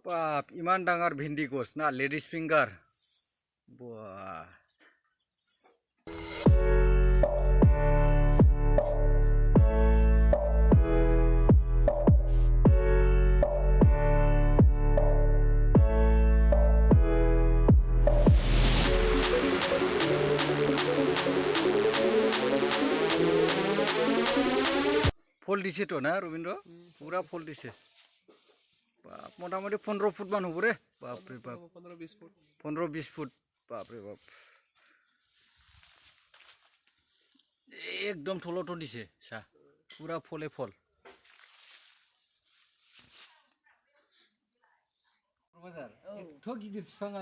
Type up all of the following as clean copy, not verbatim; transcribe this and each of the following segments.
বাপ ইমান ডাঙৰ ভেন্দি গছ না লেডিজ ফিংগাৰ বাহ फल दिसे तो ना रविंद्र पूरा फल दिसे बाप मोटामोटी 15 फुट मान होबो रे बाप रे बाप 15-20 फुट बाप रे बाप एकदम थलो तो दिसे सा पूरा फले फल बाजार एथ गिदिर फिफाङा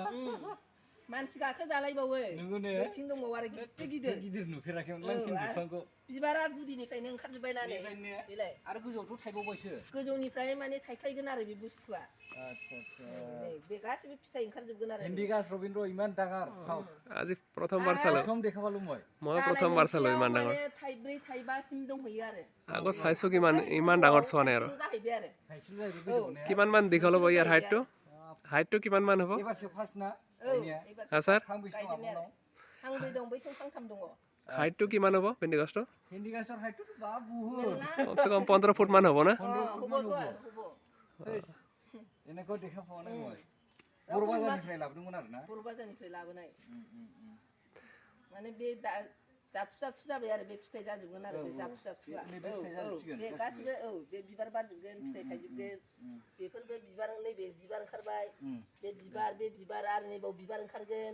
मानसि गाखो जालायबावो बैथिं दंबावो आरो गिदिर गिदिर नुफेराखैमोन मानसिनि बिफांखौ बिबारा गुदिनिफ्रायनो ओंखारजोबबायना बेलाय आरो गोजौआवथ' थाइबावबायसो गोजौनिफ्राय माने थाइखायगोन आरो बे बुस्थुआ আচ্ছা আচ্ছা बे गासिबो फिथाइ ओंखारजोबगोन आरो ভেন্দি গাছ রবীন্দ্র ইমান ডাঙৰ চাও আজি প্ৰথমবাৰ চালো প্ৰথম দেখা পালো মই প্ৰথমবাৰ চালো ইমান ডাঙৰ মানে থাইব্रै থাইবাसिम দंहैयो आरो আগত চাইছো ইমান ডাঙৰ চোৱা নাই আৰু কিমান মান দীঘল হ'ব ইয়াৰ হাইটটো কিমান মান হ'ব এবাৰসो ফাৰ্ষ্ট না স্যার ফাংबैसो दं आपनाव फांब्रै दं बैथिं फांथाम दङ हाइटটো কিমান হ'ব ভেন্দি গছটো ভেন্দি গাছৰ হাইটটো বা বহুত কমসে কম 15 ফুট মান হ'ব না এনেকৈ দেখা পোৱা নাই মই बर' बाजारनिफ्राय लाबोदोंमोन आरो ना बर' बाजारनिफ्राय लाबोनाय माने बे जाफु जाबाय आरो बे फिथाइ जाजोबगोन आरो बे जाफुआ बे गासिबो बे बिबार बारजोबगोन फिथाइ थाइजोबगोन बेफोरबो बिबार नैबे बिबार ओंखारबाय बे बिबार आरो नैबाव बिबार ओंखारगोन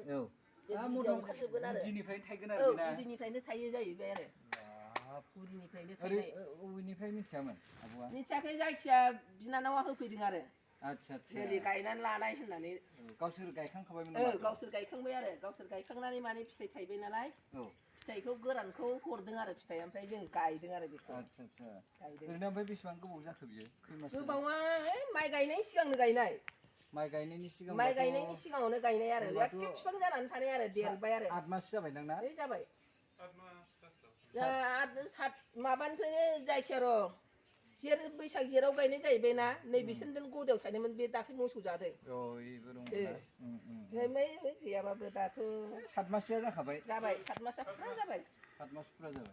बे ओंखारजोबगोन आरो गुदिनिफ्रायनो थायगोन आरो गुदिनिफ्रायनो थायो जाहैबाय आरो गुदिनिफ्रायनो थायनाय अबेनिफ्राय मिथियामोन आब'आ मिथियाखै जायखिया बिनानावा होफैदों आरो आच्छा आच्छा सोरनि गायनानै लानाय होननानै गावसोर गायखांखाबायमोन गावसोर गायखांबाय आरो गावसोर गायखांनानै माने फिथाइ थाइबाय नालाय फिथाइखौ गोरानखौ हरदों आरो फिथाइ ओमफ्राय जों गायदों आरो बेखौ आच्छा आच्छा ओरैनो ओमफ्राय बेसेबां गोबाव जाखो बियो गोबावा माइ गायनायनि सिगांनो गायनाय माइ गायनायनि सिगाङावनो गायनाय आरो एखे बिफां जानानै थानाय आरो देरबाय आरो 8 मास जाबाय नोंना जाबाय 7 माबानिफ्रायनो जायखिया र' जेर बैसाग जेराव गायनाय जाहैबाय ना नै बिसोरजों गदायाव थानायमोन बे दाख्लै मोसौ जादों गैयाबाबो दाथ' 7 माससोआ जाखाबाय 7 मासआ फुरा जाबाय 7 मास फुरा जाबाय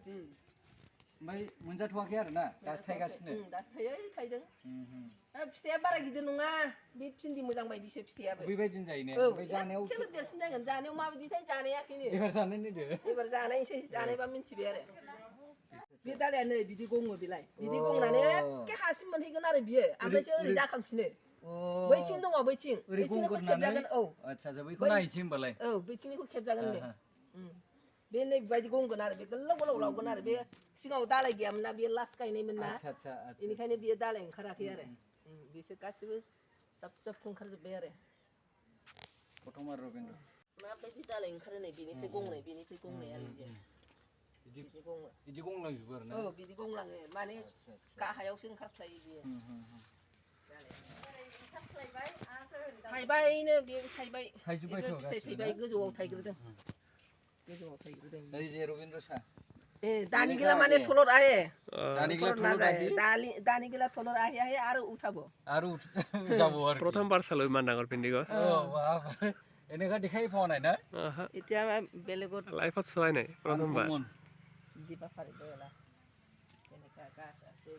ओमफ्राय मोनजाथ'वाखै आरो ना दासो थायगासिनो दासो थायदों फिथाइया बारा गिदिर नङा बे भिन्दि मोजां बायदिसो फिथाइयाबो बेबायदिनो जायो ने ओमफ्राय जानायाव एसेल' देरसिन जागोन जानायाव माबायदिथाय जानायाखैनो एबार जानायसै जानायबा मिन्थिबाय आरो बे दालाया नै बिदि गङो बेलाय बिदि गंनानै एखे हासिम मोनहैगोन आरो बियो ओमफ्रायसो ओरै जाखांफिनो बैथिं दङ बैथिंनिखौ खेबजागोन आच्छा बैखौ नायनोसै होमबालाय बैथिंनिखौ खेबजागोन बे नै बेबायदि गंगोन आरो बे गोलाव गोलाव लावगोन आरो बे सिगाङाव दालाय गैयामोन ना बे लास्ट गायनायमोन ना बेनिखायनो बियो दालाय ओंखाराखै आरो बिसोर गासिबो जाबथु ओंखारजोब्बाय आरो प्रथमार रबीन्द्र माबायदि दालाय ओंखारो नै बेनिफ्राय गंनाय आरो बिदि गंलांजोबो आरो ना बिदि गंलाङो माने गाहायावसो ओंखारख्लायो बियो थाइबायनो बे थाइबाय फिथाइ थाइबाय गोजौआव थाइग्रोदों नै जे रबीन्द्र सा दानी गेला माने थलर आहे दानी गेला थलर आहे आरो उठाबो যাব আর প্রথমবার চালো ইমান ডাঙৰ ভেন্দি গছ বাপ এনেকা দেখাই পোৱা নাই না এতিয়া বেলেগত লাইফত চোৱাই নাই প্ৰথমবাৰ দিবা পাৰিব এলা এনেকা গাছ আছে